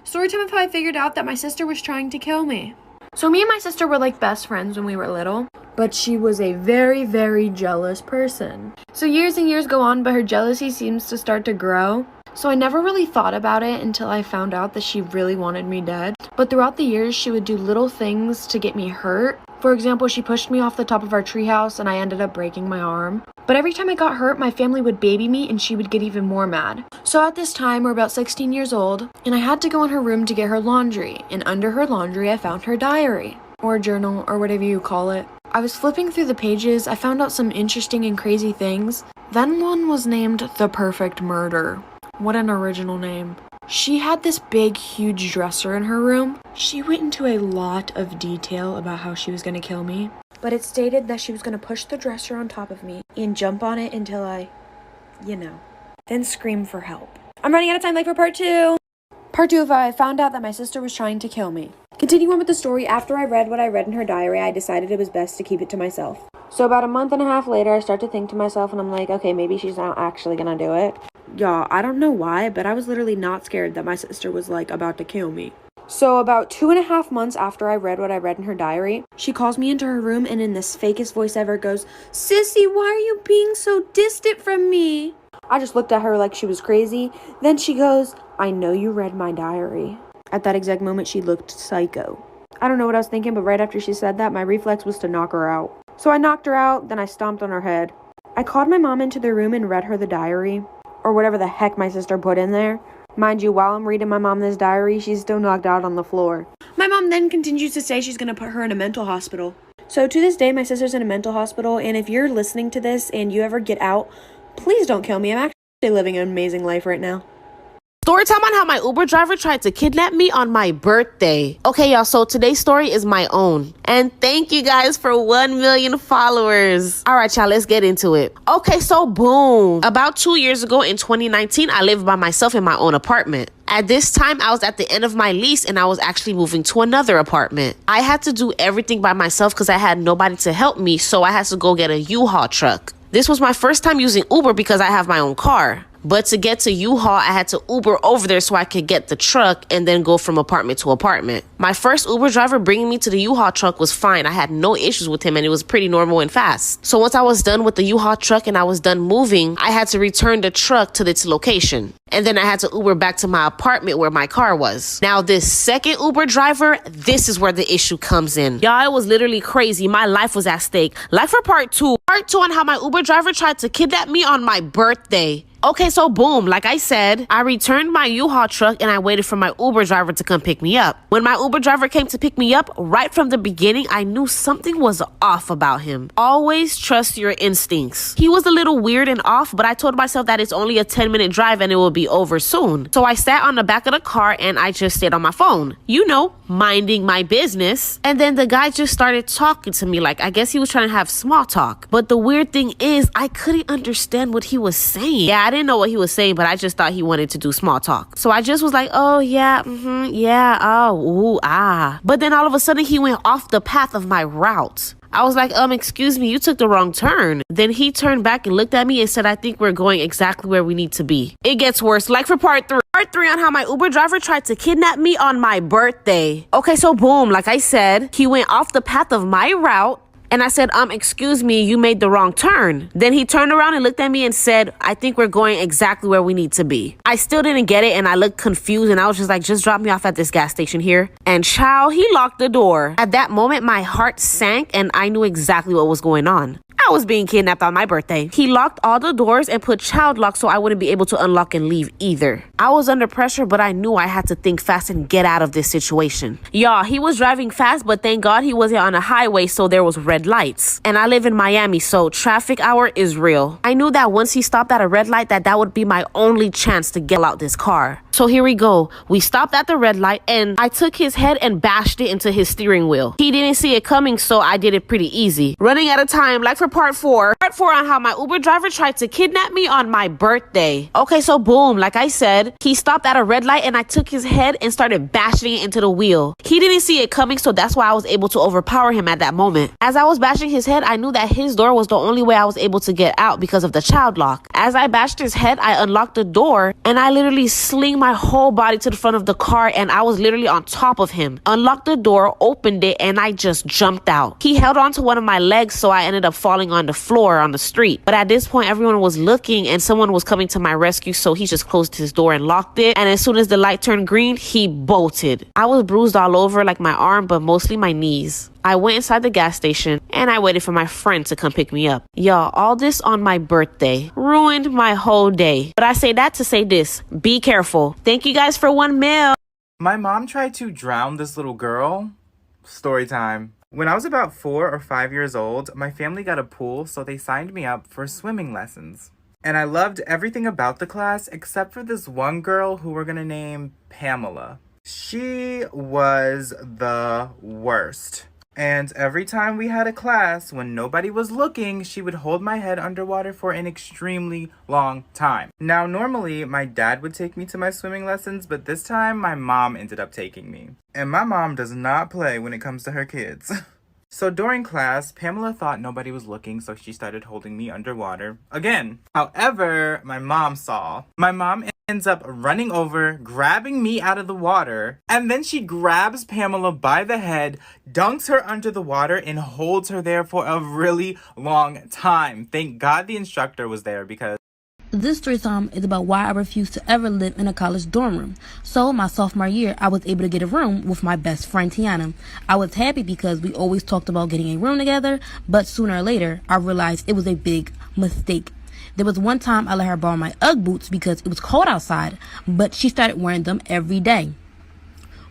Storytime of how I figured out that my sister was trying to kill me. So me and my sister were like best friends when we were little, but she was a very, very jealous person. So years and years go on, but her jealousy seems to start to grow. So I never really thought about it until I found out that she really wanted me dead. But throughout the years, she would do little things to get me hurt. For example, she pushed me off the top of our treehouse and I ended up breaking my arm. But every time I got hurt, my family would baby me and she would get even more mad. So at this time, we're about 16 years old, and I had to go in her room to get her laundry. And under her laundry, I found her diary, or journal, or whatever you call it. I was flipping through the pages, I found out some interesting and crazy things. Then one was named The Perfect Murder. What an original name. She had this big, huge dresser in her room. She went into a lot of detail about how she was going to kill me. But it stated that she was going to push the dresser on top of me and jump on it until I, then scream for help. I'm running out of time, like for part 2. Part 2 of I found out that my sister was trying to kill me. Continuing on with the story, after I read what I read in her diary, I decided it was best to keep it to myself. So about a month and a half later, I start to think to myself and I'm like, okay, maybe she's not actually going to do it. Y'all, I don't know why, but I was literally not scared that my sister was like about to kill me. So about 2.5 months after I read what I read in her diary, she calls me into her room and in this fakest voice ever goes, "Sissy, why are you being so distant from me?" I just looked at her like she was crazy. Then she goes, "I know you read my diary." At that exact moment, she looked psycho. I don't know what I was thinking, but right after she said that, my reflex was to knock her out. So I knocked her out, then I stomped on her head. I called my mom into the room and read her the diary, or whatever the heck my sister put in there. Mind you, while I'm reading my mom this diary, she's still knocked out on the floor. My mom then continues to say she's going to put her in a mental hospital. So to this day, my sister's in a mental hospital, and if you're listening to this and you ever get out, please don't kill me. I'm actually living an amazing life right now. Story time on how my Uber driver tried to kidnap me on my birthday. Okay, y'all, so today's story is my own. And thank you guys for 1 million followers. All right, y'all, let's get into it. Okay, so boom. About 2 years ago in 2019, I lived by myself in my own apartment. At this time, I was at the end of my lease and I was actually moving to another apartment. I had to do everything by myself because I had nobody to help me, so I had to go get a U-Haul truck. This was my first time using Uber because I have my own car. But to get to U-Haul, I had to Uber over there so I could get the truck and then go from apartment to apartment. My first Uber driver bringing me to the U-Haul truck was fine. I had no issues with him and it was pretty normal and fast. So once I was done with the U-Haul truck and I was done moving, I had to return the truck to its location. And then I had to Uber back to my apartment where my car was. Now this second Uber driver, this is where the issue comes in. Y'all, it was literally crazy. My life was at stake. Like for part 2. Part 2 on how my Uber driver tried to kidnap me on my birthday. Okay, so boom, like I said, I returned my U-Haul truck and I waited for my Uber driver to come pick me up. When my Uber driver came to pick me up, right from the beginning, I knew something was off about him. Always trust your instincts. He was a little weird and off, but I told myself that it's only a 10-minute drive and it will be over soon. So I sat on the back of the car and I just stayed on my phone. You know, minding my business. And then the guy just started talking to me like, I guess he was trying to have small talk. But the weird thing is, I couldn't understand what he was saying. Yeah, I didn't know what he was saying, but I just thought he wanted to do small talk. So I just was like, oh yeah, yeah, oh, ooh, ah. But then all of a sudden he went off the path of my route. I was like, excuse me, you took the wrong turn. Then he turned back and looked at me and said, I think we're going exactly where we need to be. It gets worse. Like for part 3. Part 3 on how my Uber driver tried to kidnap me on my birthday. Okay, so boom, like I said, he went off the path of my route. And I said, excuse me, you made the wrong turn. Then he turned around and looked at me and said, I think we're going exactly where we need to be. I still didn't get it and I looked confused and I was just like, just drop me off at this gas station here. And child, he locked the door. At that moment, my heart sank and I knew exactly what was going on. I was being kidnapped on my birthday. He locked all the doors and put child lock so I wouldn't be able to unlock and leave either. I was under pressure, but I knew I had to think fast and get out of this situation. Y'all, he was driving fast, but thank God he wasn't on a highway, so there was red lights. And I live in Miami, so traffic hour is real. I knew that once he stopped at a red light, that would be my only chance to get out this car. So here we go. We stopped at the red light and I took his head and bashed it into his steering wheel. He didn't see it coming, so I did it pretty easy. Running out of time, like for part 4. Part 4 on how my Uber driver tried to kidnap me on my birthday. Okay, so boom, like I said, head. He stopped at a red light and I took his head and started bashing it into the wheel. He didn't see it coming, so that's why I was able to overpower him at that moment. As I was bashing his head, I knew that his door was the only way I was able to get out because of the child lock. As I bashed his head, I unlocked the door and I literally sling my whole body to the front of the car and I was literally on top of him. Unlocked the door, opened it, and I just jumped out. He held on to one of my legs, so I ended up falling on the floor on the street. But at this point, everyone was looking and someone was coming to my rescue, so he just closed his door and locked it. And as soon as the light turned green, he bolted. I was bruised all over, like my arm, but mostly my knees. I went inside the gas station and I waited for my friend to come pick me up. Y'all, all this on my birthday ruined my whole day. But I say that to say this: be careful. Thank you guys for 1 mil. My mom tried to drown this little girl. Story time. When I was about 4 or 5 years old, my family got a pool, so they signed me up for swimming lessons. And I loved everything about the class except for this one girl who we're gonna name Pamela. She was the worst. And every time we had a class, when nobody was looking, she would hold my head underwater for an extremely long time. Now, normally, my dad would take me to my swimming lessons, but this time, my mom ended up taking me. And my mom does not play when it comes to her kids. So during class, Pamela thought nobody was looking, so she started holding me underwater again. However, my mom saw. My mom ends up running over, grabbing me out of the water, and then she grabs Pamela by the head, dunks her under the water, and holds her there for a really long time. Thank God the instructor was there because this story time is about why I refused to ever live in a college dorm room. So my sophomore year, I was able to get a room with my best friend Tiana. I was happy because we always talked about getting a room together, but sooner or later, I realized it was a big mistake. There was one time I let her borrow my Ugg boots because it was cold outside, but she started wearing them every day.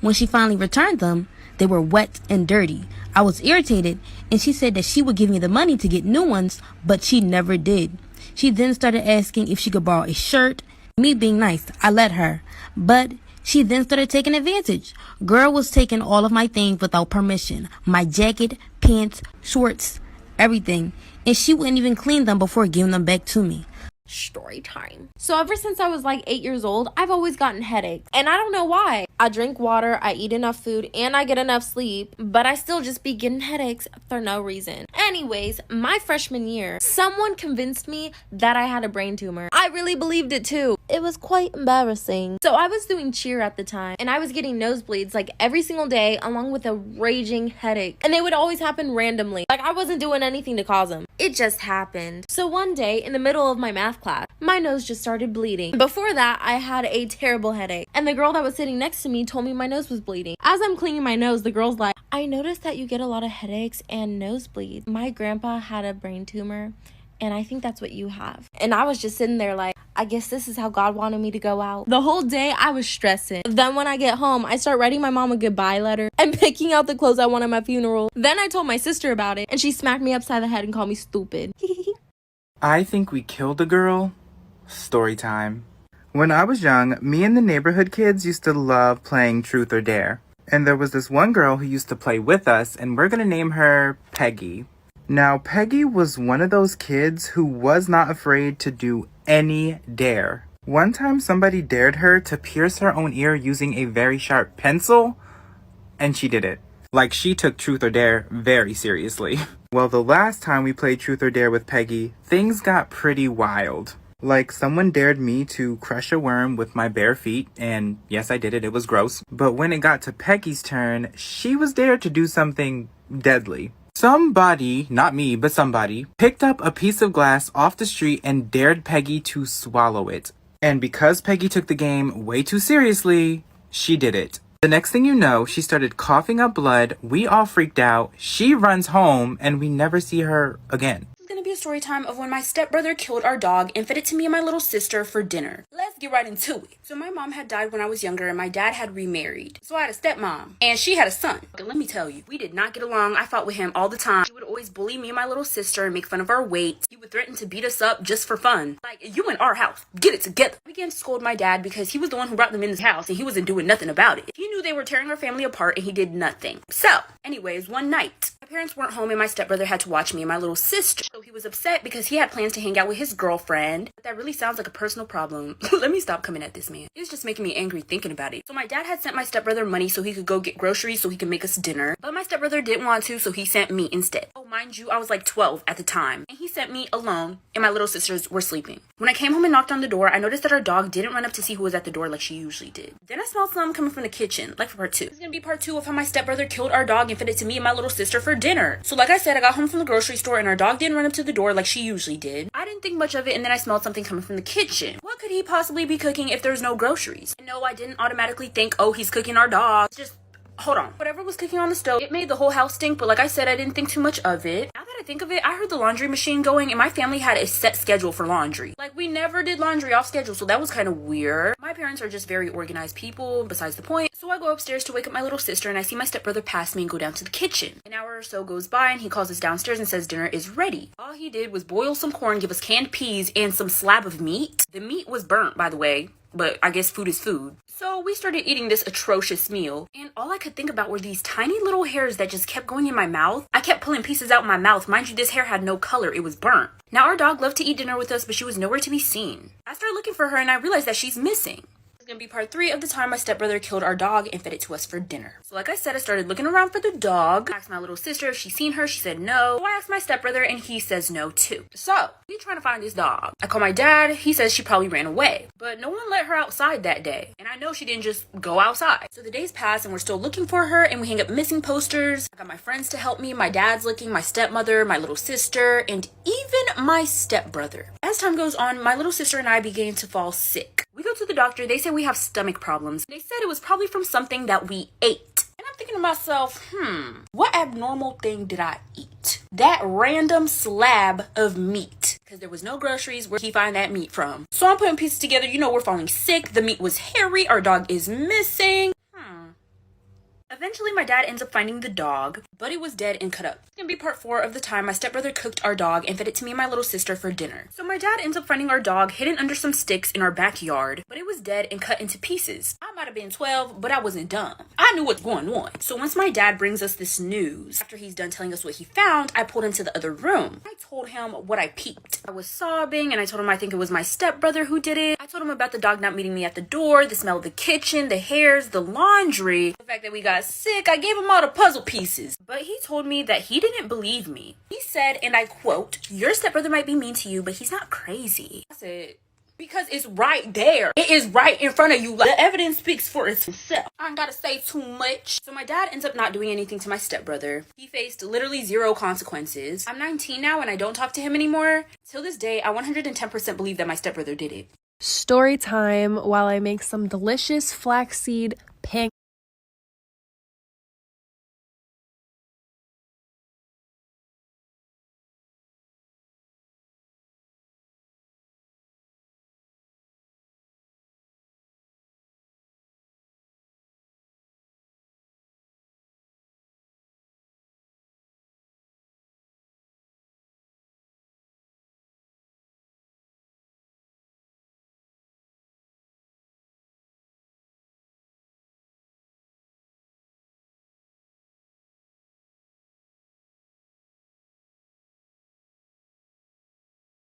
When she finally returned them, they were wet and dirty. I was irritated, and she said that she would give me the money to get new ones, but she never did. She then started asking if she could borrow a shirt. Me being nice, I let her. But she then started taking advantage. Girl was taking all of my things without permission. My jacket, pants, shorts, everything. And she wouldn't even clean them before giving them back to me. Story time. So ever since I was like 8 years old, I've always gotten headaches. And I don't know why. I drink water, I eat enough food, and I get enough sleep, but I still just be getting headaches for no reason. Anyways, my freshman year, someone convinced me that I had a brain tumor. I really believed it too. It was quite embarrassing. So I was doing cheer at the time, and I was getting nosebleeds like every single day, along with a raging headache. And they would always happen randomly. Like I wasn't doing anything to cause them. It just happened. So one day, in the middle of my math class, my nose just started bleeding. Before that, I had a terrible headache, and the girl that was sitting next to me told me my nose was bleeding. As I'm cleaning my nose, the girl's like, I noticed that you get a lot of headaches and nosebleeds. My grandpa had a brain tumor, and I think that's what you have. And I was just sitting there like, I guess this is how God wanted me to go out. The whole day I was stressing. Then when I get home, I start writing my mom a goodbye letter and picking out the clothes I want at my funeral. Then I told my sister about it, and she smacked me upside the head and called me stupid. I think we killed a girl. Story time. When I was young, me and the neighborhood kids used to love playing Truth or Dare. And there was this one girl who used to play with us, and we're gonna name her Peggy. Now, Peggy was one of those kids who was not afraid to do any dare. One time, somebody dared her to pierce her own ear using a very sharp pencil, and she did it. Like, she took Truth or Dare very seriously. Well, the last time we played Truth or Dare with Peggy, things got pretty wild. Like, someone dared me to crush a worm with my bare feet, and yes, I did it, it was gross. But when it got to Peggy's turn, she was dared to do something deadly. Somebody, not me, but somebody, picked up a piece of glass off the street and dared Peggy to swallow it. And because Peggy took the game way too seriously, she did it. The next thing you know, she started coughing up blood, we all freaked out, she runs home, and we never see her again. It's gonna be a story time of when my stepbrother killed our dog and fed it to me and my little sister for dinner. Let's get right into it. So my mom had died when I was younger and my dad had remarried. So I had a stepmom and she had a son. And let me tell you, we did not get along. I fought with him all the time. He would always bully me and my little sister and make fun of our weight. He would threaten to beat us up just for fun. Like, you in our house, get it together. I began to scold my dad because he was the one who brought them in this house and he wasn't doing nothing about it. He knew they were tearing our family apart and he did nothing. So, anyways, one night, My parents weren't home and my stepbrother had to watch me and my little sister. So he was upset because he had plans to hang out with his girlfriend. But that really sounds like a personal problem. Let me stop coming at this man. It was just making me angry thinking about it. So my dad had sent my stepbrother money so he could go get groceries so he could make us dinner. But my stepbrother didn't want to, so he sent me instead. Oh, mind you, I was like 12 at the time. And he sent me alone and my little sisters were sleeping. When I came home and knocked on the door, I noticed that our dog didn't run up to see who was at the door like she usually did. Then I smelled something coming from the kitchen, like for part 2. This is gonna be part 2 of how my stepbrother killed our dog and fed it to me and my little sister for dinner. So like I said, I got home from the grocery store and our dog didn't run up to the door like she usually did. I didn't think much of it and then I smelled something coming from the kitchen. What could he possibly be cooking if there's no groceries? And no, I didn't automatically think, oh, he's cooking our dog. Just hold on. Whatever was cooking on the stove, it made the whole house stink, but like I said, I didn't think too much of it. Now that I think of it, I heard the laundry machine going and my family had a set schedule for laundry. Like, we never did laundry off schedule, so that was kind of weird. My parents are just very organized people, besides the point. So I go upstairs to wake up my little sister and I see my stepbrother pass me and go down to the kitchen. An hour or so goes by and he calls us downstairs and says dinner is ready. All he did was boil some corn, give us canned peas, and some slab of meat. The meat was burnt, by the way, but I guess food is food. So we started eating this atrocious meal, and all I could think about were these tiny little hairs that just kept going in my mouth. I kept pulling pieces out my mouth. Mind you, this hair had no color. It was burnt. Now, our dog loved to eat dinner with us, but she was nowhere to be seen. I started looking for her, and I realized that she's missing. Gonna be part 3 of the time my stepbrother killed our dog and fed it to us for dinner. So like I said, I started looking around for the dog. I asked my little sister if she's seen her. She said no. So I asked my stepbrother and he says no too. So we trying to find this dog. I call my dad. He says she probably ran away, but no one let her outside that day. And I know she didn't just go outside. So the days pass and we're still looking for her and we hang up missing posters. I got my friends to help me. My dad's looking, my stepmother, my little sister, and even my stepbrother. As time goes on, my little sister and I began to fall sick. We go to the doctor. They say we have stomach problems. They said it was probably from something that we ate. And I'm thinking to myself, what abnormal thing did I eat? That random slab of meat. Because there was no groceries. Where'd he find that meat from? So I'm putting pieces together. You know, we're falling sick. The meat was hairy. Our dog is missing. Eventually, my dad ends up finding the dog, but it was dead and cut up. It's gonna be part 4 of the time my stepbrother cooked our dog and fed it to me and my little sister for dinner. So my dad ends up finding our dog hidden under some sticks in our backyard, but it was dead and cut into pieces. I might have been 12, but I wasn't dumb. I knew what's going on. So once my dad brings us this news, after he's done telling us what he found, I pulled into the other room. I told him what I peeped. I was sobbing and I told him I think it was my stepbrother who did it. I told him about the dog not meeting me at the door, the smell of the kitchen, the hairs, the laundry, the fact that we got sick. I gave him all the puzzle pieces, but he told me that he didn't believe me. He said, and I quote, "Your stepbrother might be mean to you, but he's not crazy." I said, because it's right there. It is right in front of you. Like, the evidence speaks for itself. I ain't gotta say too much. So my dad ends up not doing anything to my stepbrother. He faced literally 0 consequences. I'm 19 now and I don't talk to him anymore. Till this day, I 110% believe that my stepbrother did it. Story time while I make some delicious flaxseed